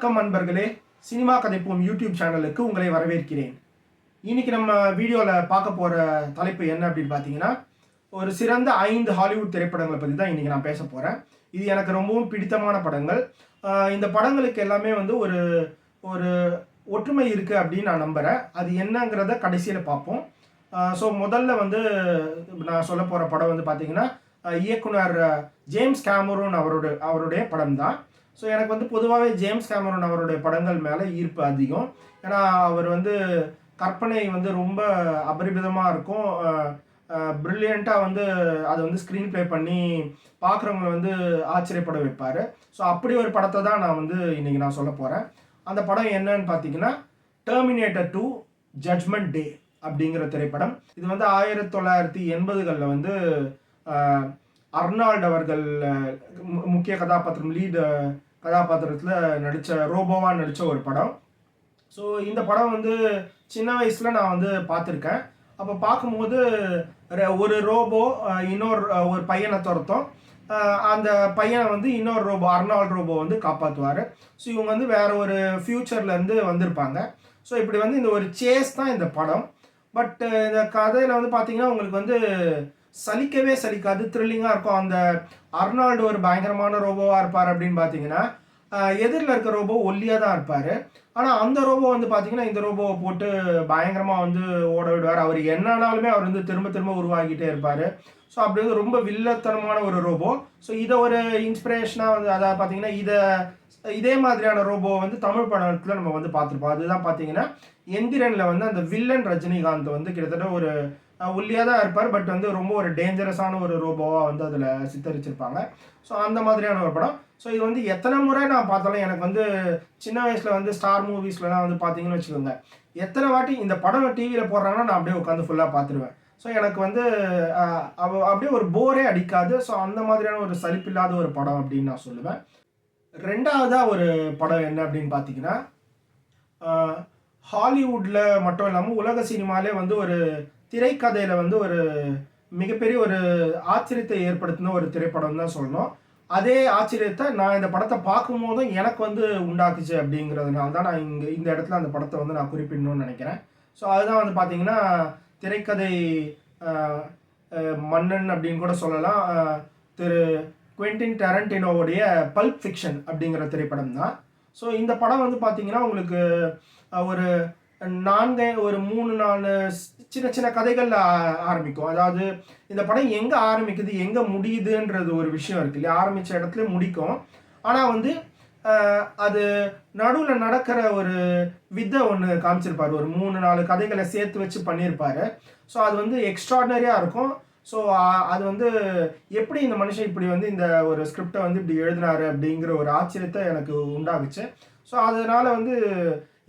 வணக்கம் நண்பர்களே, cinema கதைப்போம் YouTube சேனலுக்கு உங்களை வரவேற்கிறேன். இன்னைக்கு நம்ம வீடியோவில் பார்க்க போகிற தலைப்பு என்ன அப்படின்னு பார்த்தீங்கன்னா, ஒரு சிறந்த 5 ஹாலிவுட் திரைப்படங்களை பற்றி தான் இன்றைக்கி நான் பேச போகிறேன். இது எனக்கு ரொம்பவும் பிடித்தமான படங்கள். இந்த படங்களுக்கு எல்லாமே வந்து ஒரு ஒரு ஒற்றுமை இருக்குது அப்படின்னு நான் நம்புகிறேன். அது என்னங்கிறத கடைசியில் பார்ப்போம். ஸோ முதல்ல வந்து நான் சொல்ல போகிற படம் வந்து பார்த்தீங்கன்னா, இயக்குனர் ஜேம்ஸ் கேமரூன் அவருடைய படம் தான். ஸோ எனக்கு வந்து பொதுவாகவே ஜேம்ஸ் கேமரூன் அவருடைய படங்கள் மேலே ஈர்ப்பு அதிகம். ஏன்னா அவர் வந்து கற்பனை வந்து ரொம்ப அபரிமிதமாக இருக்கும். ப்ரில்லியண்ட்டாக வந்து அதை வந்து ஸ்க்ரீன் ப்ளே பண்ணி பார்க்குறவங்களை வந்து ஆச்சரியப்பட வைப்பார். ஸோ அப்படி ஒரு படத்தை தான் நான் வந்து இன்றைக்கி நான் சொல்ல போகிறேன். அந்த படம் என்னன்னு பார்த்தீங்கன்னா, டெர்மினேட்டர் 2 ஜட்ஜ்மெண்ட் டே அப்படிங்கிற திரைப்படம். இது வந்து 1980களில் வந்து அர்னால்ட் அவர்கள் முக்கிய கதாபாத்திரம் லீடு கதாபாத்திரத்தில் ரோபோவாக நடித்த ஒரு படம். ஸோ இந்த படம் வந்து சின்ன வயசில் நான் வந்து பார்த்துருக்கேன். அப்போ பார்க்கும்போது ஒரு ரோபோ ஒரு பையனை துரத்தும். அந்த பையனை வந்து இன்னொரு ரோபோ அர்னால்ட் ரோபோ வந்து காப்பாற்றுவார். ஸோ இவங்க வந்து வேற ஒரு ஃப்யூச்சர்லேருந்து வந்திருப்பாங்க. ஸோ இப்படி வந்து இந்த ஒரு சேஸ் தான் இந்த படம். பட் இந்த கதையில் வந்து பார்த்தீங்கன்னா உங்களுக்கு வந்து சலிக்கவே சலிக்காது, த்ரில்லிங்காக இருக்கும். அந்த அர்னால்டு ஒரு பயங்கரமான ரோபோவாக இருப்பார் அப்படின்னு பார்த்தீங்கன்னா, எதிரில் இருக்க ரோபோ ஒல்லியாக தான் இருப்பார். ஆனால் அந்த ரோபோ வந்து பார்த்தீங்கன்னா இந்த ரோபோவை போட்டு பயங்கரமாக வந்து ஓட விடுவார். அவர் என்னன்னாலுமே அவர் வந்து திரும்ப திரும்ப உருவாகிட்டே இருப்பார். ஸோ அப்படி வந்து ரொம்ப வில்லத்தனமான ஒரு ரோபோ. ஸோ இதை ஒரு இன்ஸ்பிரேஷனாக வந்து அதாவது பார்த்தீங்கன்னா இதே மாதிரியான ரோபோ வந்து தமிழ் படத்தில் நம்ம வந்து பார்த்துருப்போம். அதுதான் பார்த்தீங்கன்னா எந்திரனில் வந்து அந்த வில்லன் ரஜினிகாந்த் வந்து கிட்டத்தட்ட ஒரு ஒல்லியாக தான் இருப்பார். பட் வந்து ரொம்ப ஒரு டேஞ்சரஸான ஒரு ரோபோவாக வந்து அதில் சித்தரிச்சிருப்பாங்க. ஸோ அந்த மாதிரியான ஒரு படம். ஸோ இது வந்து எத்தனை முறை நான் பார்த்தாலும் எனக்கு வந்து சின்ன வயசில் வந்து ஸ்டார் மூவிஸ்லாம் வந்து பார்த்தீங்கன்னு வச்சுக்கோங்க, எத்தனை வாட்டி இந்த படம் டிவியில் போடுறாங்கன்னா நான் அப்படியே உட்காந்து ஃபுல்லாக பார்த்துருவேன். ஸோ எனக்கு வந்து அப்படியே ஒரு போரே அடிக்காது. ஸோ அந்த மாதிரியான ஒரு சலிப்பில்லாத ஒரு படம் அப்படின்னு நான் சொல்லுவேன். ரெண்டாவதாக ஒரு படம் என்ன அப்படின்னு பார்த்தீங்கன்னா, ஹாலிவுட்டில் மட்டும் இல்லாமல் உலக சினிமாலே வந்து ஒரு திரைக்கதையில் வந்து ஒரு மிகப்பெரிய ஒரு ஆச்சரியத்தை ஏற்படுத்தின ஒரு திரைப்படம் தான் சொல்லணும். அதே ஆச்சரியத்தை நான் இந்த படத்தை பார்க்கும்போதும் எனக்கு வந்து உண்டாக்குச்சு அப்படிங்கிறதுனால தான் நான் இந்த இடத்துல அந்த படத்தை வந்து நான் குறிப்பிடணும்னு நினைக்கிறேன். ஸோ அதுதான் வந்து பார்த்தீங்கன்னா திரைக்கதை மன்னன் அப்படின்னு கூட சொல்லலாம். திரு குவென்டின் டரண்டினோவுடைய பல்ப் ஃபிக்ஷன் அப்படிங்கிற திரைப்படம் தான். ஸோ இந்த படம் வந்து பார்த்தீங்கன்னா உங்களுக்கு ஒரு 3-4 சின்ன சின்ன கதைகள் ஆரம்பிக்கும். அதாவது இந்த படம் எங்கே ஆரம்பிக்குது எங்கே முடியுதுன்றது ஒரு விஷயம் இருக்கு இல்லையா, ஆரம்பித்த இடத்துல முடிக்கும். ஆனால் வந்து அது நடுவில் நடக்கிற ஒரு வித்தை ஒன்று காமிச்சிருப்பார். ஒரு 3-4 கதைகளை சேர்த்து வச்சு பண்ணியிருப்பார். ஸோ அது வந்து எக்ஸ்ட்ராடனரியாக இருக்கும். ஸோ அது வந்து எப்படி இந்த மனுஷன் இப்படி வந்து இந்த ஒரு ஸ்கிரிப்டை வந்து இப்படி எழுதினாரு அப்படிங்கிற ஒரு ஆச்சரியத்தை எனக்கு உண்டாகுச்சு. ஸோ அதனால் வந்து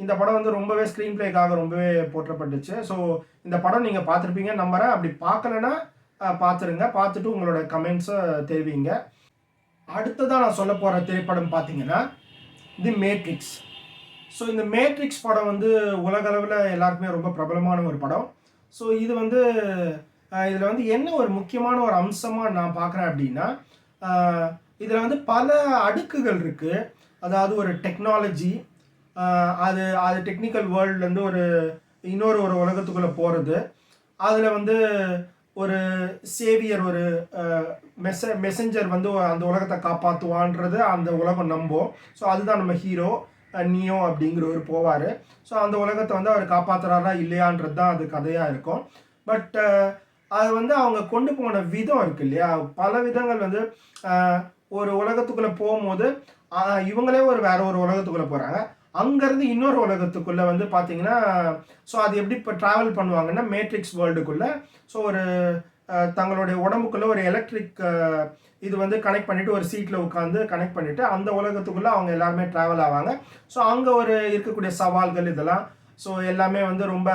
இந்த படம் வந்து ரொம்பவே ஸ்க்ரீன் பிளேக்காக ரொம்பவே போற்றப்பட்டுச்சு. ஸோ இந்த படம் நீங்கள் பார்த்துருப்பீங்கன்னு நம்புகிறேன். அப்படி பார்க்கலன்னா பார்த்துருங்க, பார்த்துட்டு உங்களோட கமெண்ட்ஸை தெரிவிங்க. அடுத்ததாக நான் சொல்ல போகிற திரைப்படம் பார்த்தீங்கன்னா தி மேட்ரிக்ஸ். ஸோ இந்த மேட்ரிக்ஸ் படம் வந்து உலகளவில் எல்லாருக்குமே ரொம்ப பிரபலமான ஒரு படம். ஸோ இது வந்து இதில் வந்து என்ன ஒரு முக்கியமான ஒரு அம்சமாக நான் பார்க்குறேன் அப்படின்னா, இதில் வந்து பல அடுக்குகள் இருக்குது. அதாவது ஒரு டெக்னாலஜி, அது டெக்னிக்கல் வேர்ல்ட்லேருந்து இன்னொரு உலகத்துக்குள்ளே போகிறது. அதில் வந்து ஒரு சேவியர், ஒரு மெசஞ்சர் வந்து அந்த உலகத்தை காப்பாற்றுவான்றது அந்த உலகம் நம்பும். ஸோ அதுதான் நம்ம ஹீரோ நியோ அப்படிங்கிறவர் போவார். ஸோ அந்த உலகத்தை வந்து அவர் காப்பாற்றுறாரா இல்லையான்றது தான் அது கதையாக இருக்கும். பட் அது வந்து அவங்க கொண்டு போன விதம் இருக்கு இல்லையா, பல விதங்கள் வந்து ஒரு உலகத்துக்குள்ளே போகும்போது இவங்களே வேற ஒரு உலகத்துக்குள்ளே போகிறாங்க. அங்கேருந்து இன்னொரு உலகத்துக்குள்ளே வந்து பார்த்தீங்கன்னா, ஸோ அது எப்படி இப்போ ட்ராவல் பண்ணுவாங்கன்னா மேட்ரிக்ஸ் வேர்ல்டுக்குள்ளே, ஸோ ஒரு தங்களுடைய உடம்புக்குள்ளே ஒரு எலக்ட்ரிக் இது வந்து கனெக்ட் பண்ணிவிட்டு ஒரு சீட்டில் உட்காந்து கனெக்ட் பண்ணிவிட்டு அந்த உலகத்துக்குள்ளே அவங்க எல்லாருமே ட்ராவல் ஆவாங்க. ஸோ அங்கே இருக்கக்கூடிய சவால்கள் இதெல்லாம் ஸோ எல்லாமே வந்து ரொம்ப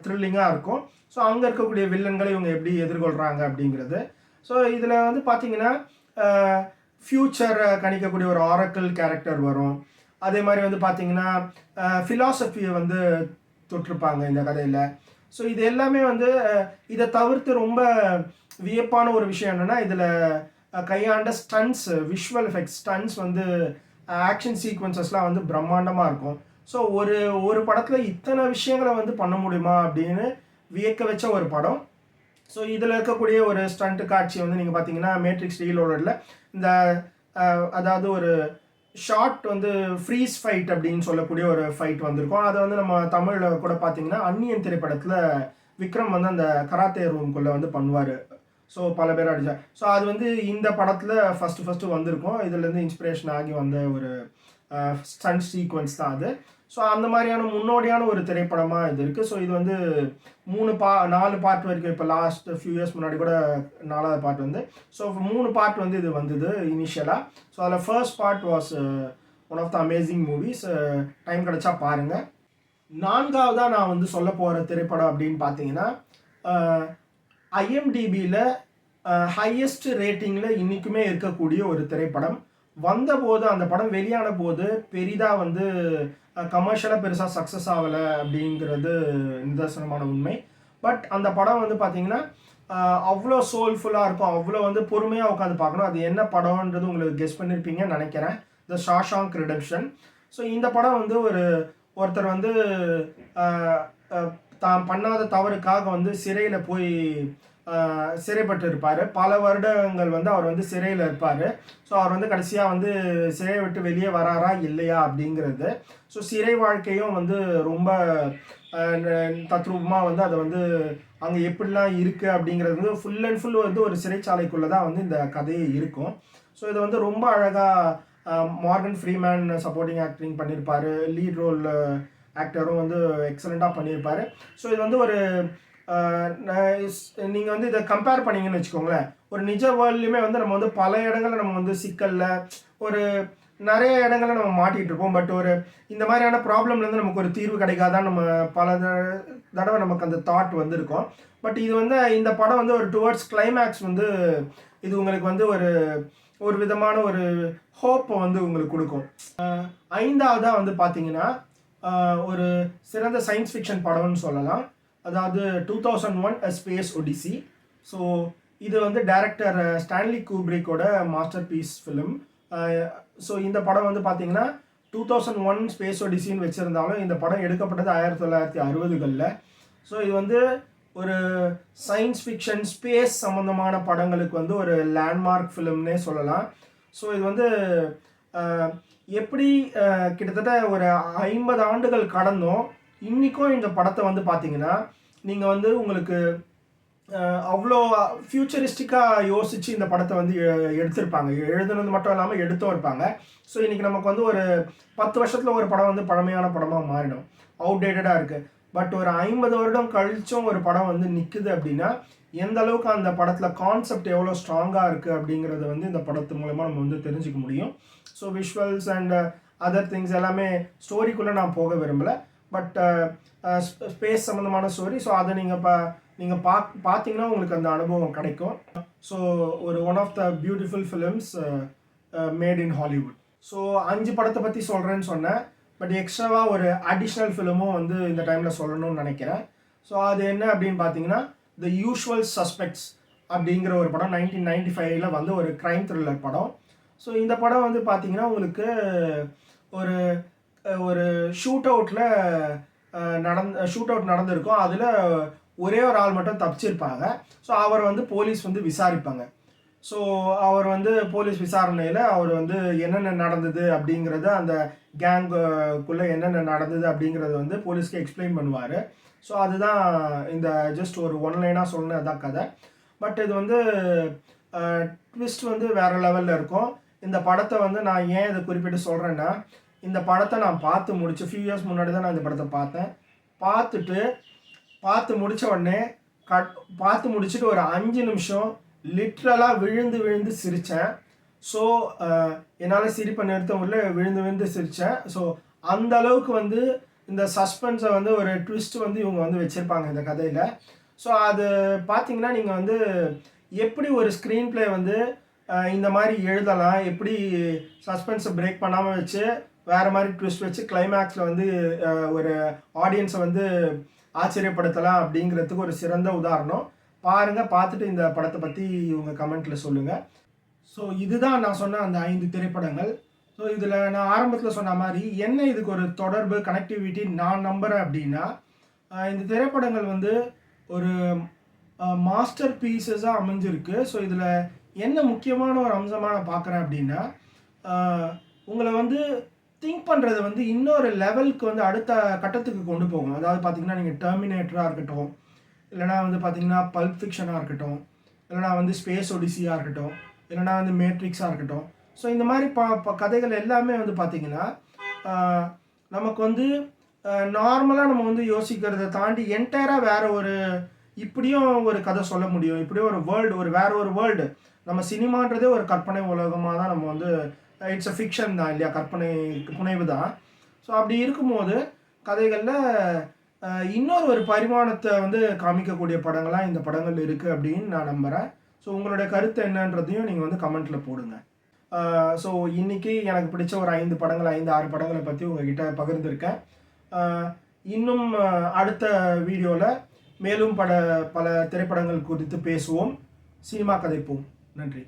த்ரில்லிங்காக இருக்கும். ஸோ அங்கே இருக்கக்கூடிய வில்லன்களை இவங்க எப்படி எதிர்கொள்கிறாங்க அப்படிங்கிறது. ஸோ இதில் வந்து பார்த்தீங்கன்னா ஃப்யூச்சரை கணிக்கக்கூடிய ஒரு ஆரக்கிள் கேரக்டர் வரும். அதே மாதிரி வந்து பார்த்தீங்கன்னா ஃபிலாசபியை வந்து தொட்டிருப்பாங்க இந்த கதையில். ஸோ இது எல்லாமே வந்து இதை தவிர்த்து ரொம்ப வியப்பான ஒரு விஷயம் என்னென்னா, இதில் கையாண்ட ஸ்டன்ஸ், விஷுவல் எஃபெக்ட்ஸ் ஸ்டன்ஸ் வந்து ஆக்ஷன் சீக்வன்சஸ்லாம் வந்து பிரம்மாண்டமாக இருக்கும். ஸோ ஒரு ஒரு படத்தில் இத்தனை விஷயங்களை வந்து பண்ண முடியுமா அப்படின்னு வியக்க வச்ச ஒரு படம். ஸோ இதில் இருக்கக்கூடிய ஒரு ஸ்டண்ட் காட்சி வந்து நீங்கள் பார்த்தீங்கன்னா மேட்ரிக்ஸ் ரீலோடடில் இந்த அதாவது ஒரு ஷார்ட் வந்து ஃப்ரீஸ் ஃபைட் அப்படின்னு சொல்லக்கூடிய ஒரு ஃபைட் வந்திருக்கும். அதை வந்து நம்ம தமிழில் கூட பார்த்தீங்கன்னா அந்நியன் திரைப்படத்தில் விக்ரம் வந்து அந்த கராத்தே ரூம்குள்ளே வந்து பண்ணுவார். ஸோ பல பேர் அடிச்சா. ஸோ அது வந்து இந்த படத்தில் ஃபஸ்ட்டு வந்திருக்கும். இதுலேருந்து இன்ஸ்பிரேஷன் ஆகி வந்த ஒரு ஸ்டண்ட் சீக்வன்ஸ் தான் அது. ஸோ அந்த மாதிரியான முன்னோடியான ஒரு திரைப்படமாக இது இருக்குது. ஸோ இது வந்து 4 பார்ட் வரைக்கும், இப்போ லாஸ்ட் ஃபியூ இயர்ஸ் முன்னாடி கூட 4வது பார்ட் வந்து, ஸோ 3 பார்ட் வந்து இது வந்தது இனிஷியலாக. ஸோ அதில் first part was one of the amazing movies. Time கிடச்சா பாருங்கள். 4வதாக நான் வந்து சொல்ல போகிற திரைப்படம் அப்படின்னு பார்த்தீங்கன்னா ஐஎம்டிபியில் ஹையஸ்ட் ரேட்டிங்கில் இன்றைக்குமே இருக்கக்கூடிய ஒரு திரைப்படம். வந்தபோது அந்த படம் வெளியான போது பெரிதாக வந்து கமர்ஷியலாக பெருசாக சக்ஸஸ் ஆகலை அப்படிங்கிறது நிதர்சனமான உண்மை. பட் அந்த படம் வந்து பார்த்திங்கன்னா அவ்வளோ சோல்ஃபுல்லாக இருக்கும், அவ்வளோ வந்து பொறுமையாக உட்காந்து பார்க்கணும். அது என்ன படம்ன்றது உங்களுக்கு கெஸ் பண்ணியிருப்பீங்கன்னு நினைக்கிறேன். த ஷாஷாங்க் ரிடெம்ப்ஷன். ஸோ இந்த படம் வந்து ஒருத்தர் வந்து தான் பண்ணாத தவறுக்காக வந்து சிறையில் போய் சிறைப்பட்டு இருப்பார். பல வருடங்கள் வந்து அவர் வந்து சிறையில் இருப்பார். ஸோ அவர் வந்து கடைசியாக வந்து சிறையை விட்டு வெளியே வராரா இல்லையா அப்படிங்கிறது. ஸோ சிறை வாழ்க்கையும் வந்து ரொம்ப தத்ரூபமாக வந்து அதை வந்து அங்கே எப்படிலாம் இருக்குது அப்படிங்கிறது வந்து ஃபுல் அண்ட் ஃபுல் வந்து ஒரு சிறைச்சாலைக்குள்ளே தான் வந்து இந்த கதையே இருக்கும். ஸோ இது வந்து ரொம்ப அழகாக மார்கன் ஃப்ரீமேன் சப்போர்ட்டிங் ஆக்டிங் பண்ணியிருப்பார். லீட் ரோல் ஆக்டரும் வந்து எக்ஸலண்ட்டாக பண்ணியிருப்பார். ஸோ இது வந்து ஒரு நீங்கள் வந்து இதை கம்பேர் பண்ணிங்கன்னு வச்சுக்கோங்களேன், ஒரு நிஜ வேர்ல்ட்லையுமே வந்து நம்ம வந்து பல இடங்களில் நம்ம வந்து சிக்கலில் ஒரு நிறைய இடங்களில் நம்ம மாட்டிகிட்டு இருப்போம். பட் ஒரு இந்த மாதிரியான ப்ராப்ளம்லேருந்து நமக்கு ஒரு தீர்வு கிடைக்காதான் நம்ம பல தடவை நமக்கு அந்த தாட் வந்துருக்கோம். பட் இது வந்து இந்த படம் வந்து ஒரு டுவர்ட்ஸ் கிளைமேக்ஸ் வந்து இது உங்களுக்கு வந்து ஒரு விதமான ஒரு ஹோப்பை வந்து உங்களுக்கு கொடுக்கும். 5வதாக வந்து பார்த்தீங்கன்னா ஒரு சிறந்த சயின்ஸ் ஃபிக்ஷன் படம்னு சொல்லலாம். அதாவது 2001 A Space Odyssey. ஸோ இது வந்து டைரக்டர் ஸ்டான்லி கூப்ரிக்கோட மாஸ்டர் பீஸ் ஃபிலிம். ஸோ இந்த படம் வந்து பார்த்தீங்கன்னா 2001 ஸ்பேஸ் ஒடிசின்னு வச்சுருந்தாலும் இந்த படம் எடுக்கப்பட்டது 1960களில். ஸோ இது வந்து ஒரு சயின்ஸ் ஃபிக்ஷன் ஸ்பேஸ் சம்மந்தமான படங்களுக்கு வந்து ஒரு லேண்ட்மார்க் ஃபிலிம்னே சொல்லலாம். ஸோ இது வந்து எப்படி கிட்டத்தட்ட ஒரு 50 ஆண்டுகள் கடந்தும் இன்றைக்கும் இந்த படத்தை வந்து பார்த்தீங்கன்னா நீங்கள் வந்து உங்களுக்கு அவ்வளோ ஃப்யூச்சரிஸ்டிக்காக யோசித்து இந்த படத்தை வந்து எடுத்திருப்பாங்க. எழுதுனது மட்டும் இல்லாமல் எடுத்தும் இருப்பாங்க. ஸோ இன்றைக்கி நமக்கு வந்து ஒரு 10 வருஷத்தில் ஒரு படம் வந்து பழமையான படமாக மாறிடும், அவுடேட்டடாக இருக்குது. பட் ஒரு 50 வருடம் கழிச்சும் ஒரு படம் வந்து நிற்குது அப்படின்னா எந்த அளவுக்கு அந்த படத்தில் கான்செப்ட் எவ்வளோ ஸ்ட்ராங்காக இருக்குது அப்படிங்கிறத வந்து இந்த படத்து மூலமாக நம்ம வந்து தெரிஞ்சுக்க முடியும். So visuals and other things எல்லாமே ஸ்டோரிக்குள்ளே நான் போக விரும்பலை. பட் ஸ்பேஸ் சம்மந்தமான ஸ்டோரி. ஸோ அதை நீங்கள் பார்த்தீங்கன்னா உங்களுக்கு அந்த அனுபவம் கிடைக்கும். So one of the beautiful films made in Hollywood. So 5 படத்தை பற்றி சொல்கிறேன்னு சொன்னேன். பட் எக்ஸ்ட்ராவாக ஒரு அடிஷ்னல் ஃபிலிமும் வந்து இந்த டைமில் சொல்லணும்னு நினைக்கிறேன். ஸோ அது என்ன அப்படின்னு பார்த்தீங்கன்னா த யூஷுவல் சஸ்பெக்ட்ஸ் அப்படிங்கிற ஒரு படம் 1995 வந்து ஒரு க்ரைம் த்ரில்லர் படம். ஸோ இந்த படம் வந்து பார்த்தீங்கன்னா உங்களுக்கு ஒரு ஷூட் அவுட் நடந்திருக்கும். அதில் ஒரே ஒரு ஆள் மட்டும் தப்பிச்சிருப்பாங்க. ஸோ அவர் வந்து போலீஸ் வந்து விசாரிப்பாங்க. ஸோ அவர் வந்து போலீஸ் விசாரணையில் அவர் வந்து என்னென்ன நடந்தது அப்படிங்கிறத, அந்த கேங்குக்குள்ளே என்னென்ன நடந்தது அப்படிங்கிறத வந்து போலீஸ்க்கு எக்ஸ்பிளைன் பண்ணுவார். ஸோ அதுதான் இந்த ஜஸ்ட் ஒரு ஒன்லைனாக சொன்னதான் கதை. பட் இது வந்து ட்விஸ்ட் வந்து வேறு லெவலில் இருக்கும். இந்த படத்தை வந்து நான் ஏன் இதை குறிப்பிட்டு சொல்கிறேன்னா, இந்த படத்தை நான் பார்த்து ஃபியூ இயர்ஸ் முன்னாடி தான் நான் இந்த படத்தை பார்த்தேன். பார்த்து முடித்த உடனே பார்த்து முடிச்சுட்டு ஒரு 5 நிமிஷம் லிட்ரலாக விழுந்து சிரித்தேன். ஸோ என்னால் சிரிப்பை நிறுத்த முடியல, விழுந்து சிரித்தேன். ஸோ அந்த அளவுக்கு வந்து இந்த சஸ்பென்ஸை வந்து ஒரு ட்விஸ்ட் வந்து இவங்க வந்து வச்சுருப்பாங்க இந்த கதையில். ஸோ அது பார்த்தீங்கன்னா நீங்கள் வந்து எப்படி ஒரு ஸ்க்ரீன் ப்ளே வந்து இந்த மாதிரி எழுதலாம், எப்படி சஸ்பென்ஸை பிரேக் பண்ணாமல் வச்சு வேறு மாதிரி ட்விஸ்ட் வச்சு கிளைமேக்ஸில் வந்து ஒரு ஆடியன்ஸை வந்து ஆச்சரியப்படுத்தலாம் அப்படிங்கிறதுக்கு ஒரு சிறந்த உதாரணம். பாருங்கள், பார்த்துட்டு இந்த படத்தை பற்றி உங்கள் கமெண்ட்டில் சொல்லுங்கள். ஸோ இதுதான் நான் சொன்ன அந்த 5 திரைப்படங்கள். ஸோ இதில் நான் ஆரம்பத்தில் சொன்ன மாதிரி என்ன இதுக்கு ஒரு தொடர்பு கனெக்டிவிட்டி நான் நம்புகிறேன் அப்படின்னா, இந்த திரைப்படங்கள் வந்து ஒரு மாஸ்டர் பீசஸாக அமைஞ்சிருக்கு. ஸோ இதில் என்ன முக்கியமான ஒரு அம்சமாக நான் பார்க்குறேன் அப்படின்னா, உங்களை வந்து திங்க் பண்ணுறது வந்து இன்னொரு லெவலுக்கு வந்து அடுத்த கட்டத்துக்கு கொண்டு போகும். அதாவது பார்த்தீங்கன்னா, நீங்கள் டெர்மினேட்டராக இருக்கட்டும், இல்லைனா வந்து பார்த்தீங்கன்னா பல்ப் ஃபிக்ஷனாக இருக்கட்டும், இல்லைனா வந்து ஸ்பேஸ் ஒடிசியாக இருக்கட்டும், இல்லைனா வந்து மேட்ரிக்ஸாக இருக்கட்டும். ஸோ இந்த மாதிரி கதைகள் எல்லாமே வந்து பார்த்திங்கன்னா, நமக்கு வந்து நார்மலாக நம்ம வந்து யோசிக்கிறத தாண்டி என்டையராக வேறு ஒரு இப்படியும் ஒரு கதை சொல்ல முடியும், இப்படியும் ஒரு வேர்ல்டு, வேறு ஒரு வேர்ல்டு. நம்ம சினிமான்றதே ஒரு கற்பனை உலகமாக தான் நம்ம வந்து இட்ஸ் அ ஃபிக்ஷன் தான் இல்லையா, கற்பனை புனைவு தான். ஸோ அப்படி இருக்கும்போது கதைகளில் இன்னொரு ஒரு பரிமாணத்தை வந்து காமிக்கக்கூடிய படங்களாக இந்த படங்கள் இருக்குது அப்படின்னு நான் நம்புகிறேன். ஸோ உங்களுடைய கருத்து என்னன்றதையும் நீங்கள் வந்து கமெண்ட்டில் போடுங்க. ஸோ இன்றைக்கி எனக்கு பிடிச்ச ஒரு 5 படங்கள் 5-6 படங்களை பற்றி உங்கள்கிட்ட பகிர்ந்திருக்கேன். இன்னும் அடுத்த வீடியோவில் மேலும் பல திரைப்படங்கள் குறித்து பேசுவோம், சினிமா கதைப்போம். நன்றி.